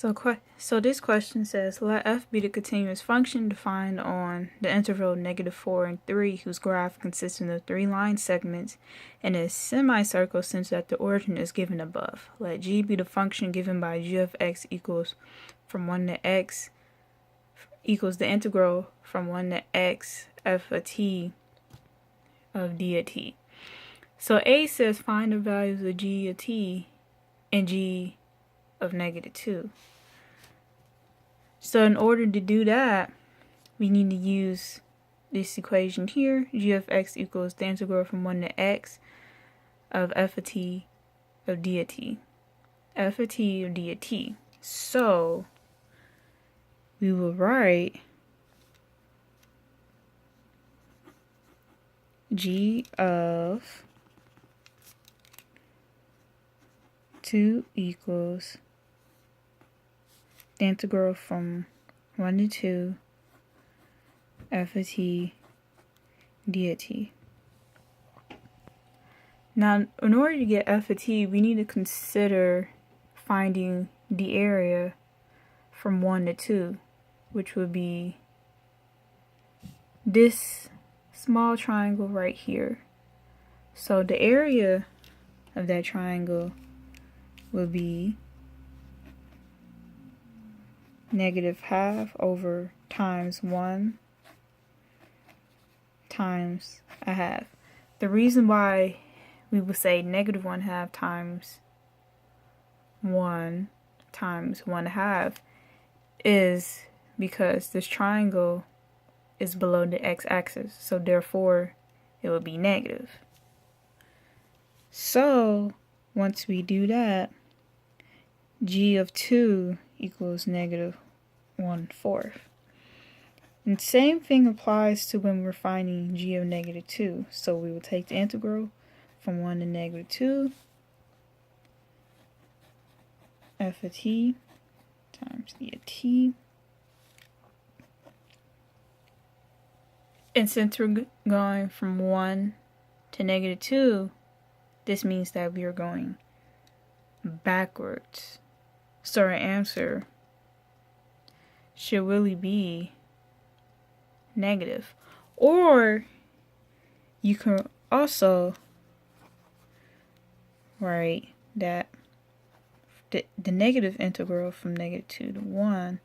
So this question says, let f be the continuous function defined on the interval -4 and 3, whose graph consists of 3 line segments and a semicircle such that the origin is given above. Let g be the function given by g of x equals from 1 to x equals the integral from 1 to x f of t of d of t. So A says find the values of g of t and g of -2. So in order to do that, we need to use this equation here. G of x equals the integral from 1 to x of f of t of d of t. F of t of d of t. So we will write g of 2 equals the integral from 1 to 2 f of t d of t. Now, in order to get f of t, we need to consider finding the area from 1 to 2, which would be this small triangle right here. So the area of that triangle will be -half over times 1 times a half. The reason why we would say -1/2 times 1 times 1/2 is because this triangle is below the x-axis, so therefore it would be negative. So once we do that, g of 2 equals -1/4. And same thing applies to when we're finding g of -2. So we will take the integral from 1 to -2 f of t times d of t. And since we're going from 1 to -2, this means that we are going backwards. So our answer should really be negative. Or you can also write that the negative integral from -2 to 1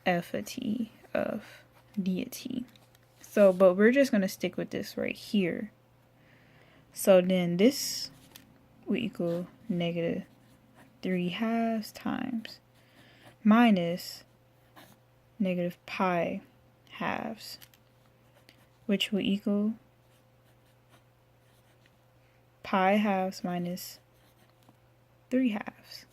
f of t of d of t. So, but we're just going to stick with this right here. So then this will equal -3/2 times minus -pi halves, which will equal pi halves minus 3/2.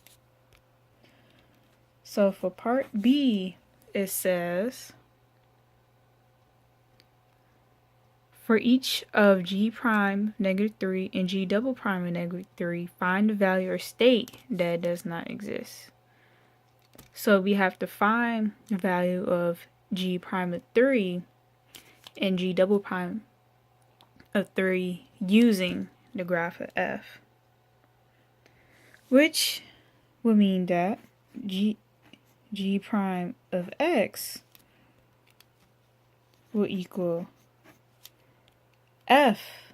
So for part B, it says, for each of g prime -3 and g double prime -3, find the value or state that it does not exist. So we have to find the value of g prime of 3 and g double prime of 3 using the graph of f, which would mean that g prime of x will equal f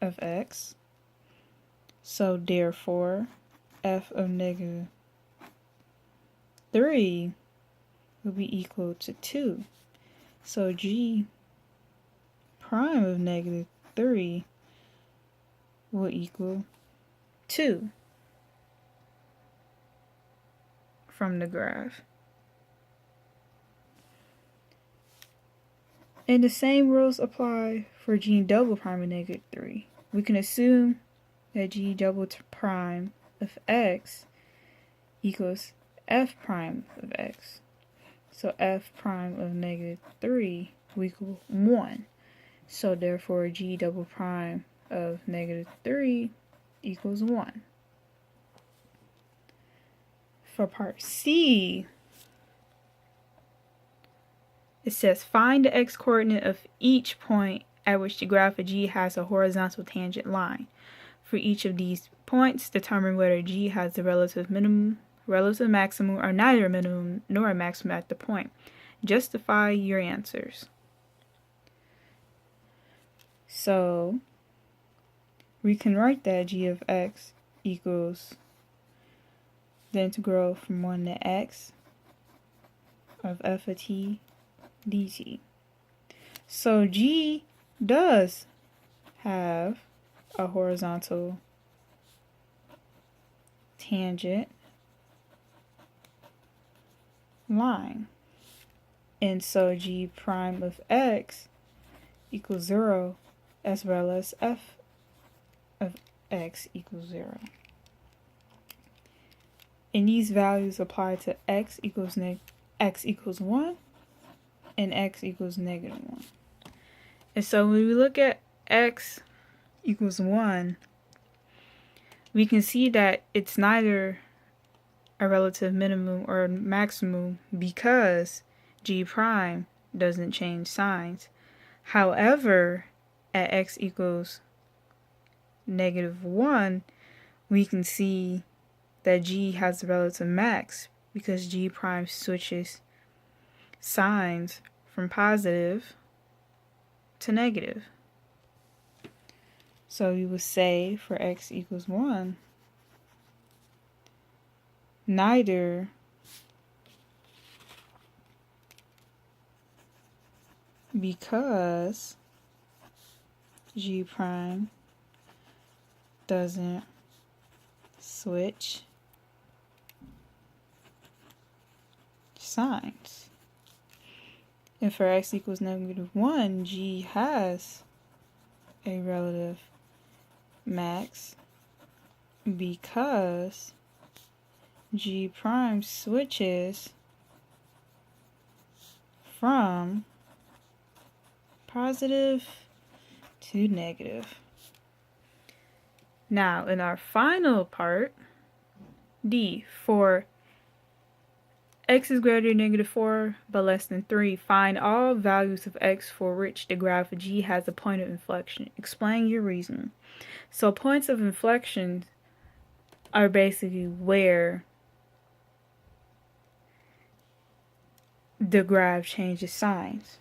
of x. So therefore f of -3 will be equal to 2. So g prime of -3 will equal 2 from the graph. And the same rules apply for g double prime of -3. We can assume that g double prime of x equals f prime of x. So f prime of -3 will equal 1. So therefore g double prime of -3 equals 1. For part C, it says find the x-coordinate of each point at which the graph of g has a horizontal tangent line. For each of these points, determine whether g has the relative minimum relative maximum are neither a minimum nor a maximum at the point. Justify your answers. So we can write that g of x equals the integral from 1 to x of f of t dt. So g does have a horizontal tangent line. And so g prime of x equals 0 as well as f of x equals 0. And these values apply to x equals 1 and x equals -1. And so when we look at x equals 1, we can see that it's neither a relative minimum or maximum because g prime doesn't change signs. However, at x equals -1, we can see that g has a relative max because g prime switches signs from positive to negative. So we would say for x equals 1, neither because g prime doesn't switch signs. And for x equals -1, g has a relative max because g prime switches from positive to negative. Now, in our final part, D, for x is greater than -4 but less than 3, find all values of x for which the graph of g has a point of inflection. Explain your reasoning. So points of inflection are basically where the graph changes signs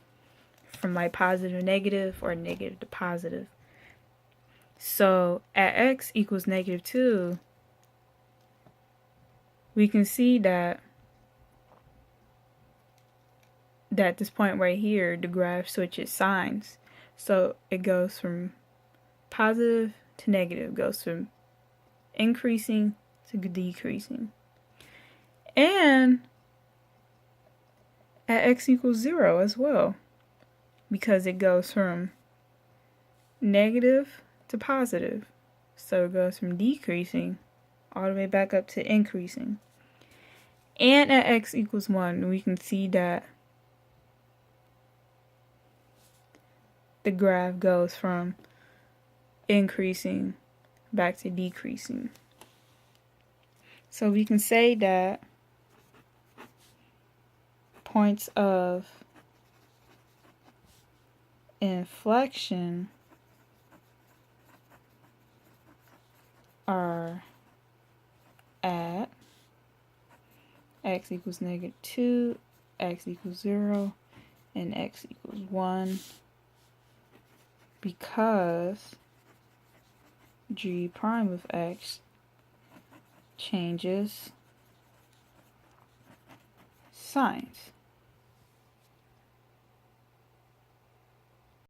from like positive to negative or negative to positive. So at x equals -2, we can see that at this point right here, the graph switches signs. So it goes from positive to negative, goes from increasing to decreasing. And at x equals 0 as well, because it goes from negative to positive. So it goes from decreasing all the way back up to increasing. And at x equals 1, we can see that the graph goes from increasing back to decreasing. So we can say that points of inflection are at x equals -2, x equals 0, and x equals 1 because g prime of x changes signs.